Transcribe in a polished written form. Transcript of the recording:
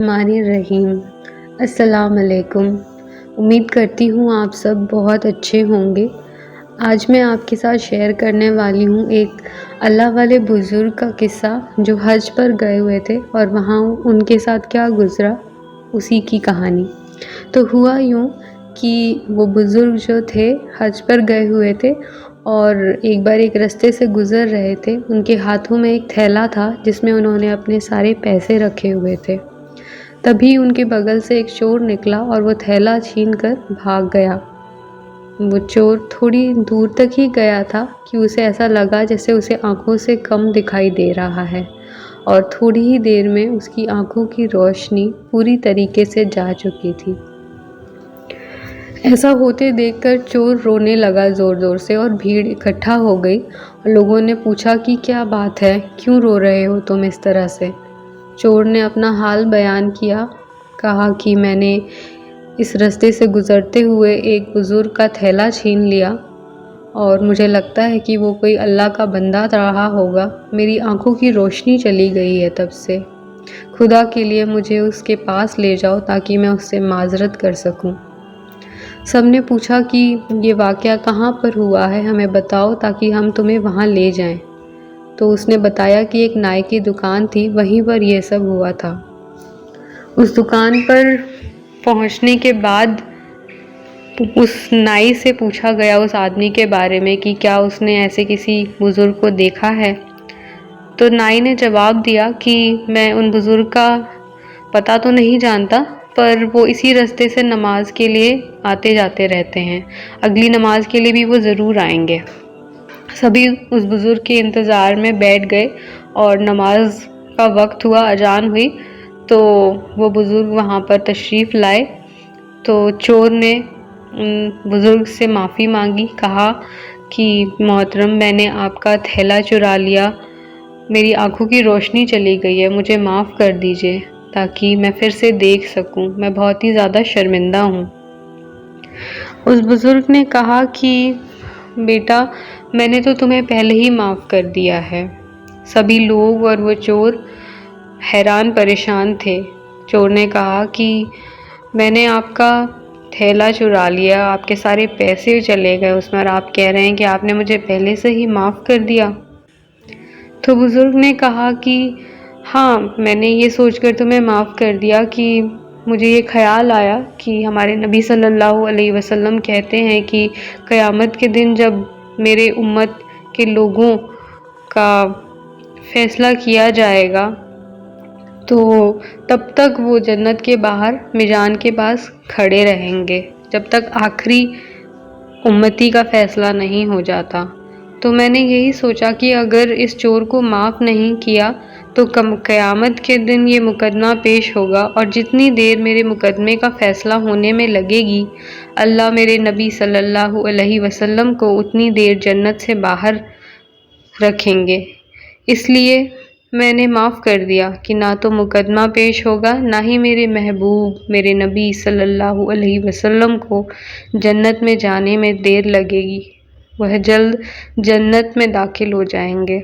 रहीम। अस्सलाम वालेकुम। उम्मीद करती हूँ आप सब बहुत अच्छे होंगे। आज मैं आपके साथ शेयर करने वाली हूँ एक अल्लाह वाले बुज़ुर्ग का किस्सा जो हज पर गए हुए थे और वहाँ उनके साथ क्या गुज़रा उसी की कहानी। तो हुआ यूँ कि वो बुज़ुर्ग जो थे हज पर गए हुए थे और एक बार एक रास्ते से गुज़र रहे थे। उनके हाथों में एक थैला था जिसमें उन्होंने अपने सारे पैसे रखे हुए थे। तभी उनके बगल से एक चोर निकला और वो थैला छीन कर भाग गया। वो चोर थोड़ी दूर तक ही गया था कि उसे ऐसा लगा जैसे उसे आँखों से कम दिखाई दे रहा है और थोड़ी ही देर में उसकी आँखों की रोशनी पूरी तरीके से जा चुकी थी। ऐसा होते देखकर चोर रोने लगा ज़ोर-ज़ोर से और भीड़ इकट्ठा हो गई। लोगों ने पूछा कि क्या बात है, क्यों रो रहे हो तुम इस तरह से? चोर ने अपना हाल बयान किया, कहा कि मैंने इस रास्ते से गुज़रते हुए एक बुज़ुर्ग का थैला छीन लिया और मुझे लगता है कि वो कोई अल्लाह का बंदा रहा होगा। मेरी आँखों की रोशनी चली गई है तब से। खुदा के लिए मुझे उसके पास ले जाओ ताकि मैं उससे माज़रत कर सकूं। सबने पूछा कि ये वाक़या कहाँ पर हुआ है, हमें बताओ ताकि हम तुम्हें वहाँ ले जाएं। तो उसने बताया कि एक नाई की दुकान थी, वहीं पर यह सब हुआ था। उस दुकान पर पहुंचने के बाद उस नाई से पूछा गया उस आदमी के बारे में कि क्या उसने ऐसे किसी बुज़ुर्ग को देखा है। तो नाई ने जवाब दिया कि मैं उन बुज़ुर्ग का पता तो नहीं जानता, पर वो इसी रास्ते से नमाज के लिए आते जाते रहते हैं। अगली नमाज के लिए भी वो ज़रूर आएंगे। सभी उस बुज़ुर्ग के इंतज़ार में बैठ गए और नमाज का वक्त हुआ, अजान हुई तो वो बुज़ुर्ग वहाँ पर तशरीफ़ लाए। तो चोर ने बुज़ुर्ग से माफ़ी मांगी, कहा कि मोहतरम मैंने आपका थैला चुरा लिया, मेरी आँखों की रोशनी चली गई है, मुझे माफ़ कर दीजिए ताकि मैं फिर से देख सकूं, मैं बहुत ही ज़्यादा शर्मिंदा हूँ। उस बुज़ुर्ग ने कहा कि बेटा मैंने तो तुम्हें पहले ही माफ़ कर दिया है। सभी लोग और वो चोर हैरान परेशान थे। चोर ने कहा कि मैंने आपका थैला चुरा लिया, आपके सारे पैसे चले गए उसमें और आप कह रहे हैं कि आपने मुझे पहले से ही माफ़ कर दिया। तो बुज़ुर्ग ने कहा कि हाँ, मैंने ये सोचकर तुम्हें माफ़ कर दिया कि मुझे ये ख़्याल आया कि हमारे नबी सल्लल्लाहु अलैहि वसल्लम कहते हैं कि क़यामत के दिन जब मेरे उम्मत के लोगों का फ़ैसला किया जाएगा तो तब तक वो जन्नत के बाहर मीज़ान के पास खड़े रहेंगे, जब तक आखिरी उम्मती का फ़ैसला नहीं हो जाता। तो मैंने यही सोचा कि अगर इस चोर को माफ़ नहीं किया तो क़यामत के दिन ये मुकदमा पेश होगा और जितनी देर मेरे मुकदमे का फ़ैसला होने में लगेगी, अल्लाह मेरे नबी सल्लल्लाहु अलैहि वसल्लम को उतनी देर जन्नत से बाहर रखेंगे। इसलिए मैंने माफ़ कर दिया कि ना तो मुकदमा पेश होगा, ना ही मेरे महबूब मेरे नबी सल्लल्लाहु अलैहि वसल्लम को जन्नत में जाने में देर लगेगी, वह जल्द जन्नत में दाखिल हो जाएंगे।